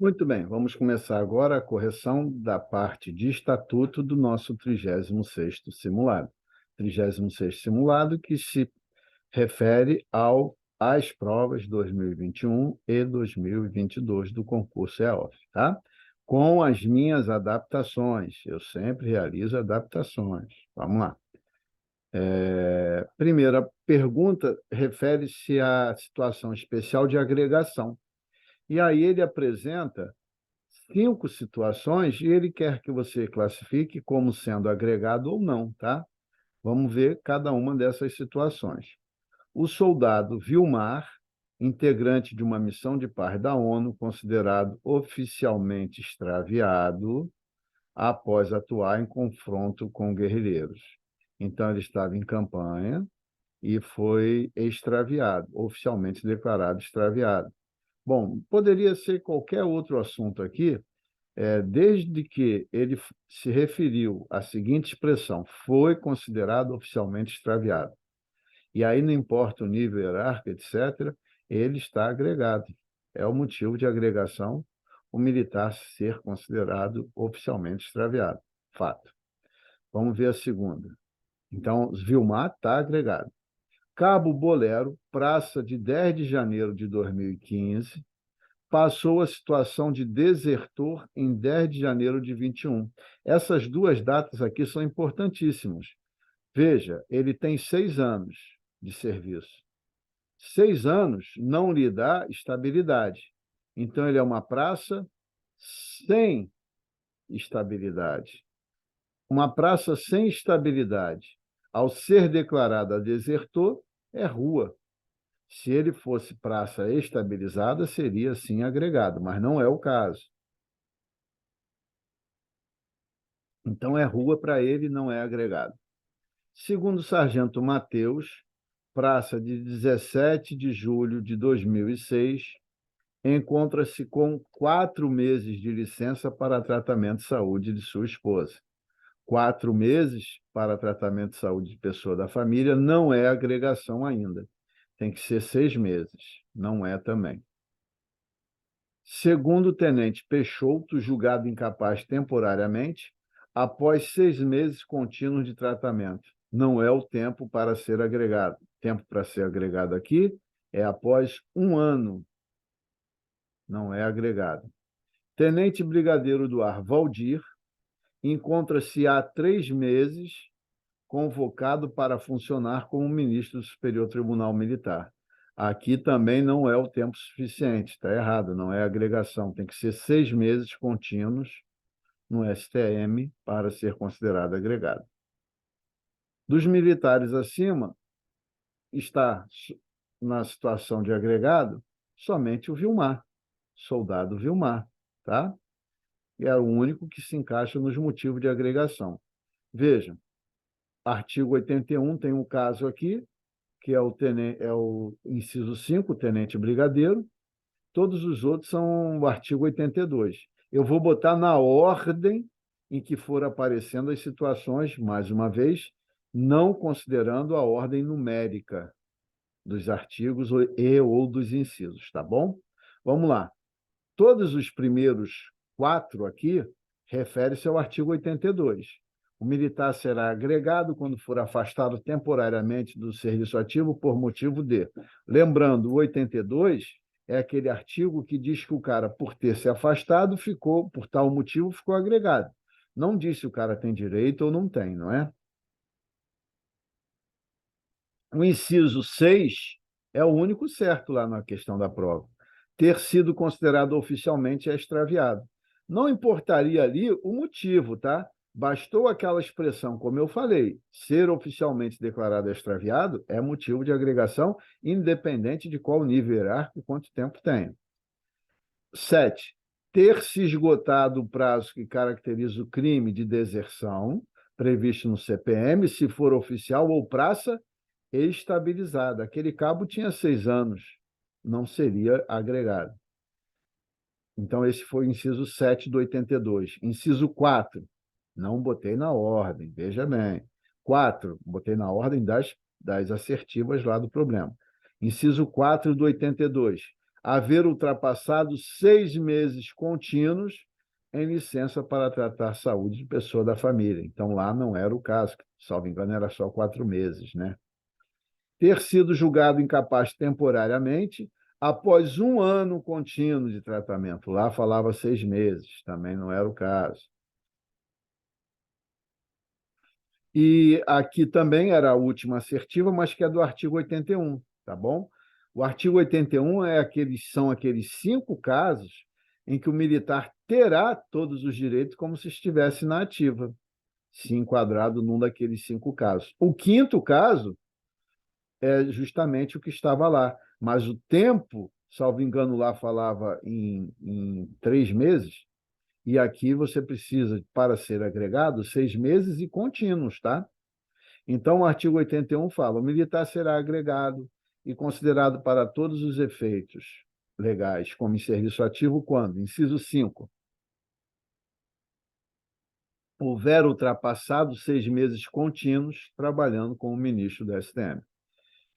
Muito bem, vamos começar agora a correção da parte de estatuto do nosso 36º simulado. 36º simulado que se refere às provas 2021 e 2022 do concurso EOF, tá? Com as minhas adaptações, eu sempre realizo adaptações. Vamos lá. Primeira pergunta refere-se à situação especial de agregação. E aí ele apresenta 5 situações e ele quer que você classifique como sendo agregado ou não, tá? Vamos ver cada uma dessas situações. O soldado Vilmar, integrante de uma missão de paz da ONU, considerado oficialmente extraviado após atuar em confronto com guerrilheiros. Então, ele estava em campanha e foi extraviado, oficialmente declarado extraviado. Bom, poderia ser qualquer outro assunto aqui, desde que ele se referiu à seguinte expressão: foi considerado oficialmente extraviado. E aí não importa o nível hierárquico, etc., ele está agregado. É o motivo de agregação o militar ser considerado oficialmente extraviado. Fato. Vamos ver a segunda. Então, Vilmar está agregado. Cabo Bolero, praça de 10 de janeiro de 2015, passou a situação de desertor em 10 de janeiro de 21. Essas duas datas aqui são importantíssimas. Veja, ele tem 6 anos de serviço. 6 anos não lhe dá estabilidade. Então, ele é uma praça sem estabilidade. Uma praça sem estabilidade, ao ser declarada desertor, é rua. Se ele fosse praça estabilizada, seria sim agregado, mas não é o caso. Então, é rua para ele, não é agregado. Segundo o sargento Mateus, praça de 17 de julho de 2006, encontra-se com 4 meses de licença para tratamento de saúde de sua esposa. 4 meses para tratamento de saúde de pessoa da família não é agregação ainda. Tem que ser 6 meses. Não é também. Segundo o tenente Peixoto, julgado incapaz temporariamente, após 6 meses contínuos de tratamento. Não é o tempo para ser agregado. O tempo para ser agregado aqui é após 1 ano. Não é agregado. Tenente Brigadeiro do Ar Valdir encontra-se há 3 meses convocado para funcionar como ministro do Superior Tribunal Militar. Aqui também não é o tempo suficiente, está errado, não é agregação, tem que ser 6 meses contínuos no STM para ser considerado agregado. Dos militares acima, está na situação de agregado somente o Vilmar, soldado Vilmar, tá? E é o único que se encaixa nos motivos de agregação. Vejam, artigo 81 tem um caso aqui, que é o inciso 5, o tenente brigadeiro. Todos os outros são o artigo 82. Eu vou botar na ordem em que for aparecendo as situações, mais uma vez, não considerando a ordem numérica dos artigos ou dos incisos, tá bom? Vamos lá. Todos os primeiros 4 aqui referem-se ao artigo 82. O militar será agregado quando for afastado temporariamente do serviço ativo por motivo de. Lembrando, o 82 é aquele artigo que diz que o cara, por ter se afastado, por tal motivo, ficou agregado. Não diz se o cara tem direito ou não tem, não é? O inciso 6 é o único certo lá na questão da prova. Ter sido considerado oficialmente extraviado. Não importaria ali o motivo, tá? Bastou aquela expressão, como eu falei, ser oficialmente declarado extraviado é motivo de agregação, independente de qual nível hierárquico e quanto tempo tem. 7. Ter se esgotado o prazo que caracteriza o crime de deserção, previsto no CPM, se for oficial ou praça estabilizada. Aquele cabo tinha 6 anos, não seria agregado. Então, esse foi o inciso 7 do 82. Inciso 4, não botei na ordem, veja bem. 4, botei na ordem das assertivas lá do problema. Inciso 4 do 82. haver ultrapassado 6 meses contínuos em licença para tratar saúde de pessoa da família. Então, lá não era o caso, salvo engano, era só 4 meses, né? Ter sido julgado incapaz temporariamente após 1 ano contínuo de tratamento. Lá falava 6 meses, também não era o caso. E aqui também era a última assertiva, mas que é do artigo 81, tá bom? O artigo 81 são aqueles 5 casos em que o militar terá todos os direitos como se estivesse na ativa, se enquadrado num daqueles 5 casos. O quinto caso é justamente o que estava lá, mas o tempo, salvo engano, lá falava em 3 meses, e aqui você precisa, para ser agregado, 6 meses e contínuos, tá? Então, o artigo 81 fala: o militar será agregado e considerado para todos os efeitos legais como em serviço ativo quando, inciso 5, houver ultrapassado 6 meses contínuos trabalhando como ministro do STM.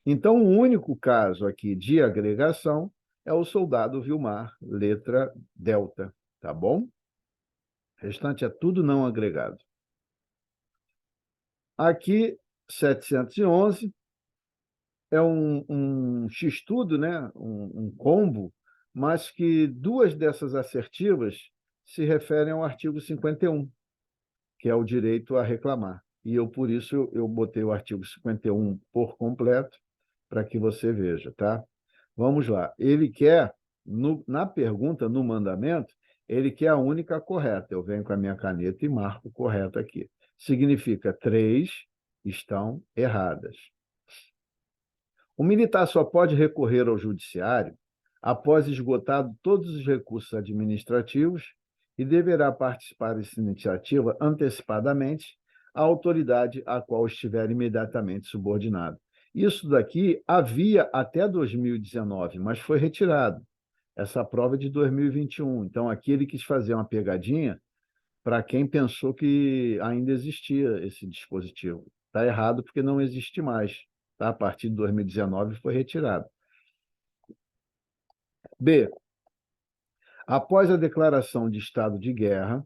Então, o único caso aqui de agregação é o soldado Vilmar, letra delta, tá bom? O restante é tudo não agregado. Aqui, 711 é um X-tudo, né? um combo, mas que 2 dessas assertivas se referem ao artigo 51, que é o direito a reclamar. E por isso, eu botei o artigo 51 por completo, para que você veja, tá? Vamos lá. Ele quer, na pergunta, no mandamento, ele quer a única correta. Eu venho com a minha caneta e marco correto aqui. Significa 3 estão erradas. O militar só pode recorrer ao judiciário após esgotado todos os recursos administrativos e deverá participar dessa iniciativa antecipadamente à autoridade à qual estiver imediatamente subordinado. Isso daqui havia até 2019, mas foi retirado. Essa prova é de 2021. Então, aqui ele quis fazer uma pegadinha para quem pensou que ainda existia esse dispositivo. Está errado porque não existe mais. Tá? A partir de 2019 foi retirado. B. Após a declaração de estado de guerra,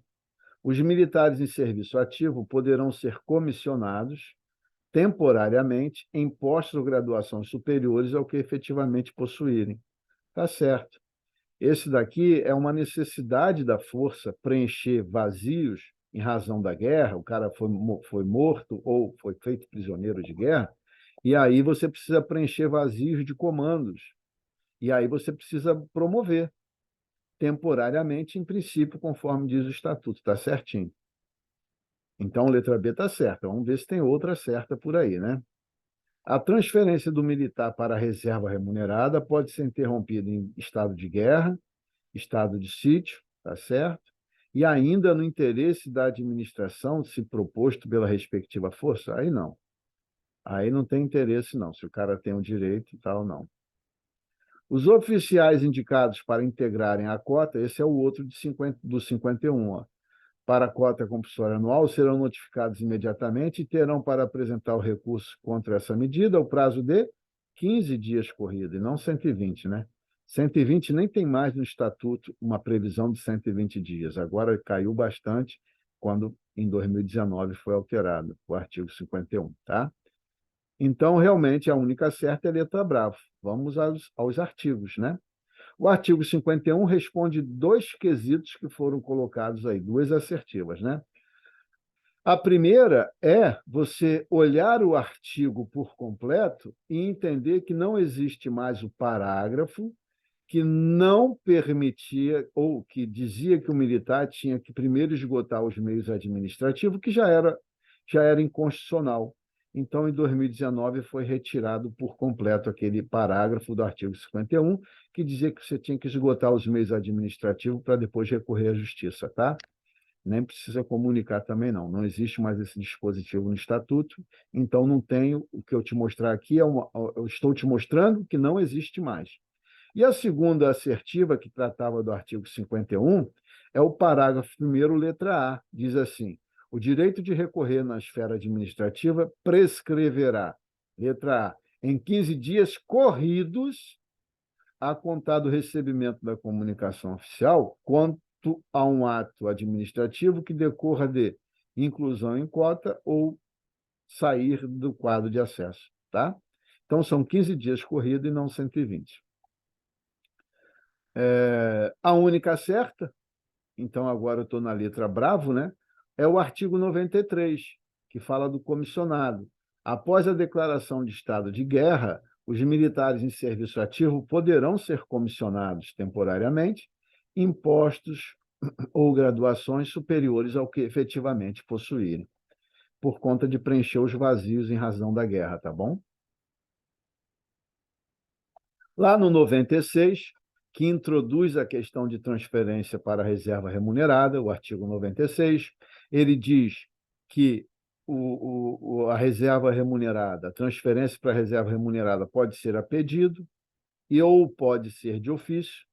os militares em serviço ativo poderão ser comissionados temporariamente em postos ou graduações superiores ao que efetivamente possuírem. Tá certo. Esse daqui é uma necessidade da força preencher vazios em razão da guerra, o cara foi morto ou foi feito prisioneiro de guerra, e aí você precisa preencher vazios de comandos, e aí você precisa promover temporariamente, em princípio, conforme diz o estatuto, está certinho. Então, a letra B está certa. Vamos ver se tem outra certa por aí, né? A transferência do militar para a reserva remunerada pode ser interrompida em estado de guerra, estado de sítio, tá certo? E ainda no interesse da administração, se proposto pela respectiva força, aí não. Aí não tem interesse, não. Se o cara tem o direito e tal, não. Os oficiais indicados para integrarem a cota, esse é o outro do 51, ó. Para a cota compulsória anual, serão notificados imediatamente e terão para apresentar o recurso contra essa medida o prazo de 15 dias corrido, e não 120, né? 120 nem tem mais no Estatuto uma previsão de 120 dias. Agora caiu bastante quando, em 2019, foi alterado o artigo 51, tá? Então, realmente, a única certa é a letra bravo. Vamos aos artigos, né? O artigo 51 responde 2 quesitos que foram colocados aí, 2 assertivas, né? A primeira é você olhar o artigo por completo e entender que não existe mais o parágrafo que não permitia, ou que dizia que o militar tinha que primeiro esgotar os meios administrativos, que já era inconstitucional. Então, em 2019, foi retirado por completo aquele parágrafo do artigo 51, que dizia que você tinha que esgotar os meios administrativos para depois recorrer à justiça, tá? Nem precisa comunicar também, não. Não existe mais esse dispositivo no Estatuto, então não tenho. O que eu te mostrar aqui eu estou te mostrando que não existe mais. E a segunda assertiva, que tratava do artigo 51, é o parágrafo 1º, letra A. Diz assim: o direito de recorrer na esfera administrativa prescreverá, letra A, em 15 dias corridos a contar do recebimento da comunicação oficial, quanto a um ato administrativo que decorra de inclusão em cota ou sair do quadro de acesso, tá? Então, são 15 dias corrido e não 120. A única certa, então agora eu estou na letra bravo, né? É o artigo 93, que fala do comissionado. Após a declaração de estado de guerra, os militares em serviço ativo poderão ser comissionados temporariamente, impostos ou graduações superiores ao que efetivamente possuírem, por conta de preencher os vazios em razão da guerra, tá bom? Lá no 96, que introduz a questão de transferência para a reserva remunerada, o artigo 96, ele diz que a reserva remunerada, a transferência para a reserva remunerada pode ser a pedido e ou pode ser de ofício.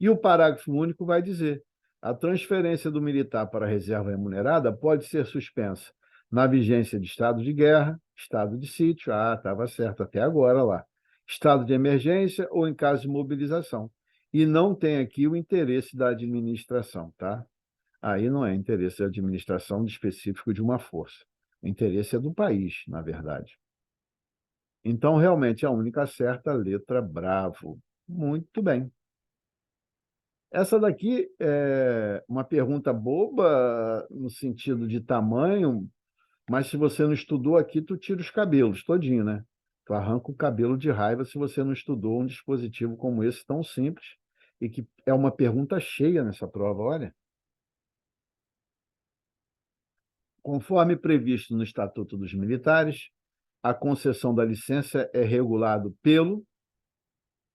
E o parágrafo único vai dizer: a transferência do militar para a reserva remunerada pode ser suspensa na vigência de estado de guerra, estado de sítio, estava certo até agora lá, estado de emergência ou em caso de mobilização. E não tem aqui o interesse da administração, tá? Aí não é interesse da administração específico de uma força. O interesse é do país, na verdade. Então, realmente, a única certa, letra bravo. Muito bem. Essa daqui é uma pergunta boba no sentido de tamanho, mas se você não estudou aqui, tu tira os cabelos todinho, né? Tu arranca o cabelo de raiva se você não estudou um dispositivo como esse tão simples e que é uma pergunta cheia nessa prova, olha. Conforme previsto no Estatuto dos Militares, a concessão da licença é regulado pelo...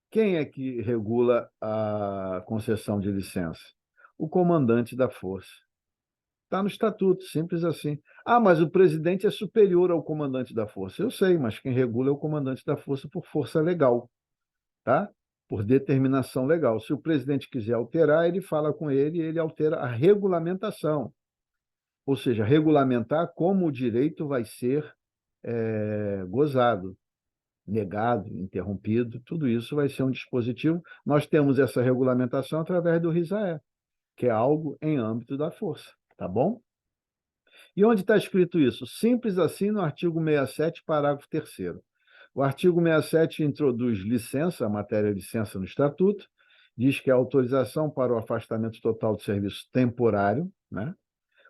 Quem é que regula a concessão de licença? O comandante da força. Está no estatuto, simples assim. Mas o presidente é superior ao comandante da força. Eu sei, mas quem regula é o comandante da força por força legal, tá? Por determinação legal. Se o presidente quiser alterar, ele fala com ele e ele altera a regulamentação. Ou seja, regulamentar como o direito vai ser gozado, negado, interrompido, tudo isso vai ser um dispositivo. Nós temos essa regulamentação através do RISAE, que é algo em âmbito da força, tá bom? E onde está escrito isso? Simples assim no artigo 67, parágrafo 3º. O artigo 67 introduz licença, a matéria licença no Estatuto, diz que a autorização para o afastamento total do serviço temporário, né,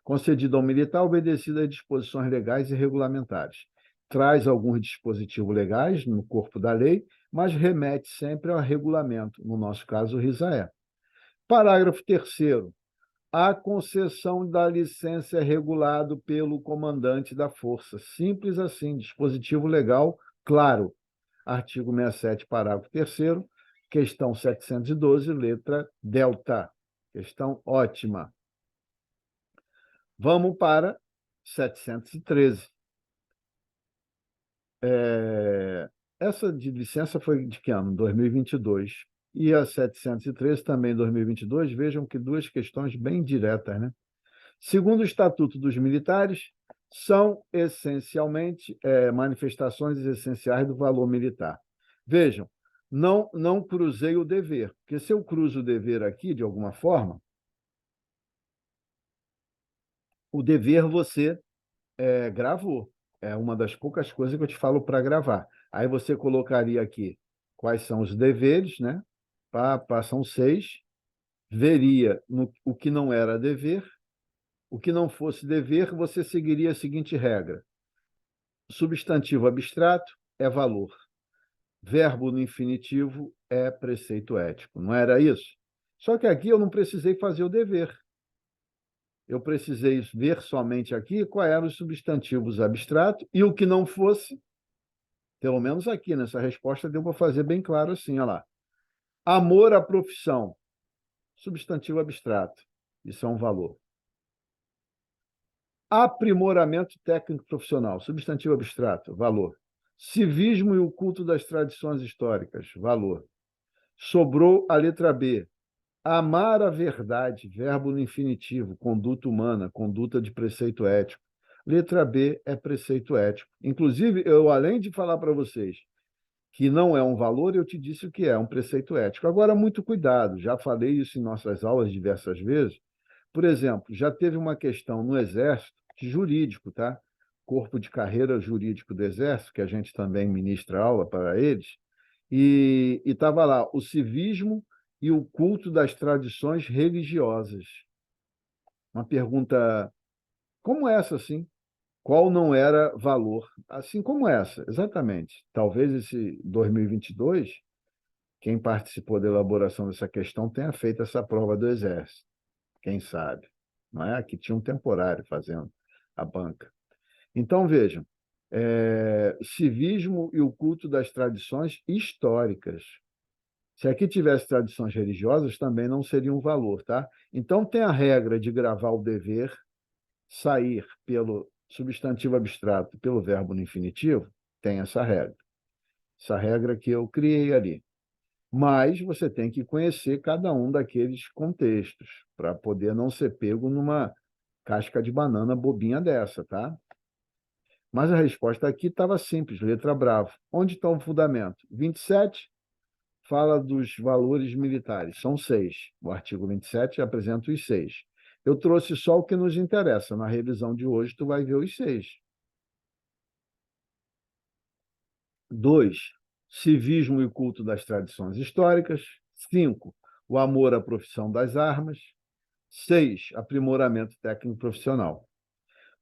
concedido ao militar, obedecida às disposições legais e regulamentares. Traz alguns dispositivos legais no corpo da lei, mas remete sempre ao regulamento, no nosso caso, o RISAE. Parágrafo 3º. A concessão da licença é regulado pelo comandante da força. Simples assim, dispositivo legal, claro. Artigo 67, parágrafo 3º, questão 712, letra delta. Questão ótima. Vamos para 713. Essa de licença foi de que ano? 2022. E a 713 também 2022. Vejam que duas questões bem diretas, né? Segundo o Estatuto dos Militares, são essencialmente manifestações essenciais do valor militar. Vejam, não cruzei o dever, porque se eu cruzo o dever aqui, de alguma forma, o dever você gravou. É uma das poucas coisas que eu te falo para gravar. Aí você colocaria aqui quais são os deveres, né? São 6. Veria o que não era dever. O que não fosse dever, você seguiria a seguinte regra: substantivo abstrato é valor. Verbo no infinitivo é preceito ético. Não era isso? Só que aqui eu não precisei fazer o dever. Eu precisei ver somente aqui quais eram os substantivos abstratos e o que não fosse, pelo menos aqui nessa resposta deu para fazer bem claro assim, olha lá. Amor à profissão, substantivo abstrato, isso é um valor. Aprimoramento técnico profissional, substantivo abstrato, valor. Civismo e o culto das tradições históricas, valor. Sobrou a letra B. Amar a verdade, verbo no infinitivo, conduta humana, conduta de preceito ético. Letra B é preceito ético. Inclusive, eu, além de falar para vocês que não é um valor, eu te disse o que é um preceito ético. Agora, muito cuidado, já falei isso em nossas aulas diversas vezes. Por exemplo, já teve uma questão no Exército, jurídico, tá? Corpo de carreira jurídico do Exército, que a gente também ministra aula para eles, e estava lá o civismo e o culto das tradições religiosas. Uma pergunta como essa, assim, qual não era valor? Assim como essa, exatamente. Talvez esse 2022, quem participou da elaboração dessa questão tenha feito essa prova do Exército. Quem sabe? Não é? Aqui tinha um temporário fazendo a banca. Então, vejam, civismo e o culto das tradições históricas. Se aqui tivesse tradições religiosas, também não seria um valor, tá? Então, tem a regra de gravar o dever, sair pelo substantivo abstrato pelo verbo no infinitivo, tem essa regra. Essa regra que eu criei ali. Mas você tem que conhecer cada um daqueles contextos para poder não ser pego numa casca de banana bobinha dessa, tá? Mas a resposta aqui estava simples, letra bravo. Onde está o fundamento? 27 fala dos valores militares, são 6. O artigo 27 apresenta os 6. Eu trouxe só o que nos interessa. Na revisão de hoje, tu vai ver os 6. 2. Civismo e o culto das tradições históricas. 5. O amor à profissão das armas. 6. Aprimoramento técnico profissional.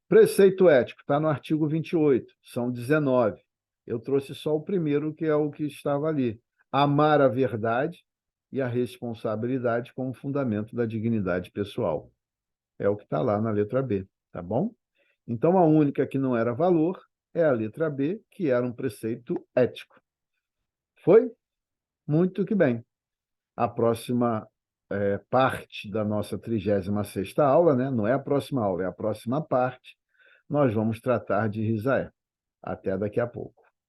Preceito ético está no artigo 28, são 19. Eu trouxe só o primeiro, que é o que estava ali. Amar a verdade e a responsabilidade como fundamento da dignidade pessoal. É o que está lá na letra B, tá bom? Então, a única que não era valor é a letra B, que era um preceito ético. Foi? Muito que bem. A próxima parte da nossa 36ª aula, né? Não é a próxima aula, é a próxima parte, nós vamos tratar de Risaé. Até daqui a pouco.